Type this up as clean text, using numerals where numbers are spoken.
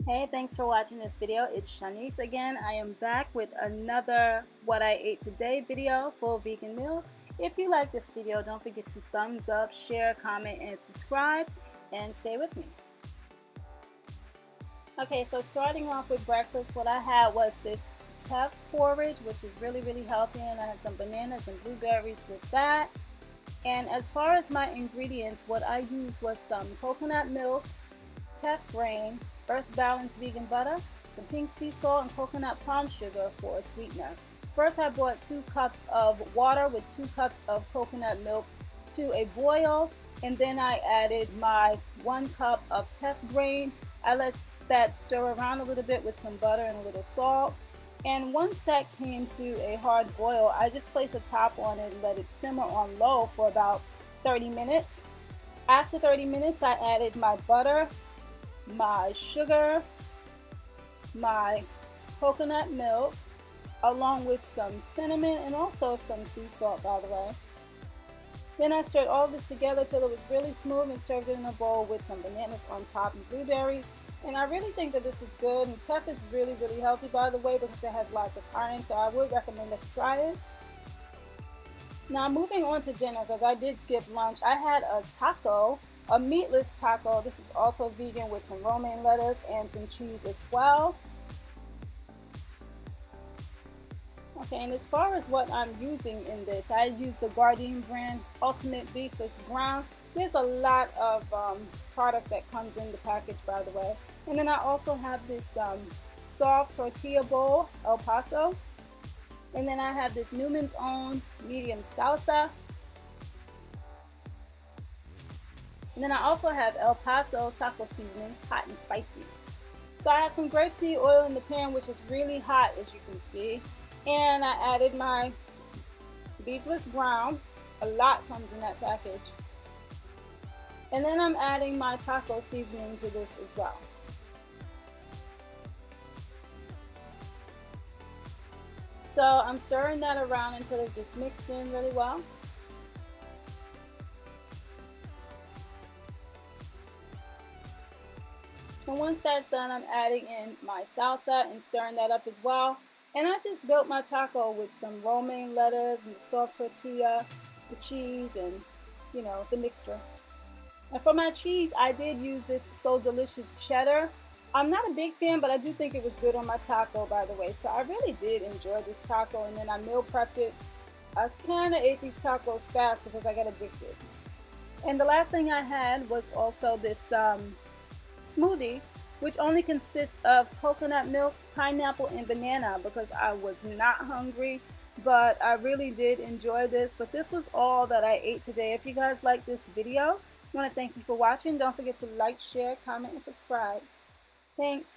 Hey, thanks for watching this video. It's Shaniece again. I am back with another what I ate today video, full vegan meals. If you like this video, don't forget to thumbs up, share, comment, and subscribe, and stay with me. Okay, so starting off with breakfast, what I had was this Teff porridge, which is really healthy, and I had some bananas and blueberries with that. And as far as my ingredients, what I used was some coconut milk, Teff grain, earth balanced vegan butter, some pink sea salt, and coconut palm sugar for a sweetener. First, I brought 2 cups of water with 2 cups of coconut milk to a boil, and then I added my 1 cup of Teff grain. I let that stir around a little bit with some butter and a little salt. And once that came to a hard boil, I just placed a top on it and let it simmer on low for about 30 minutes. After 30 minutes, I added my butter, my sugar, my coconut milk, along with some cinnamon and also some sea salt, by the way. Then I stirred all this together till it was really smooth and served it in a bowl with some bananas on top and blueberries. And I really think that this was good. And Teff is really healthy, by the way, because it has lots of iron, so I would recommend that you try it. Now moving on to dinner, because I did skip lunch, I had a taco, a meatless taco. This is also vegan with some romaine lettuce and some cheese as well. Okay, and as far as what I'm using in this, I use the Gardein brand Ultimate Beefless Ground. There's a lot of product that comes in the package, by the way. And then I also have this soft tortilla bowl, El Paso. And then I have this Newmans own medium salsa. And then I also have El Paso taco seasoning, hot and spicy. So I have some grapeseed oil in the pan, which is really hot, as you can see. And I added my beefless ground. A lot comes in that package. And then I'm adding my taco seasoning to this as well. So I'm stirring that around until it gets mixed in really well. And once that's done, I'm adding in my salsa and stirring that up as well. And I just built my taco with some romaine lettuce and the soft tortilla, the cheese, and you know, the mixture. And for my cheese, I did use this So Delicious cheddar. I'm not a big fan, but I do think it was good on my taco, by the way. So I really did enjoy this taco, and then I meal prepped it. I kind of ate these tacos fast because I got addicted. And the last thing I had was also this smoothie, which only consists of coconut milk, pineapple, and banana, because I was not hungry, but I really did enjoy this. But this was all that I ate today. If you guys like this video, I want to thank you for watching. Don't forget to like, share, comment, and subscribe. Thanks.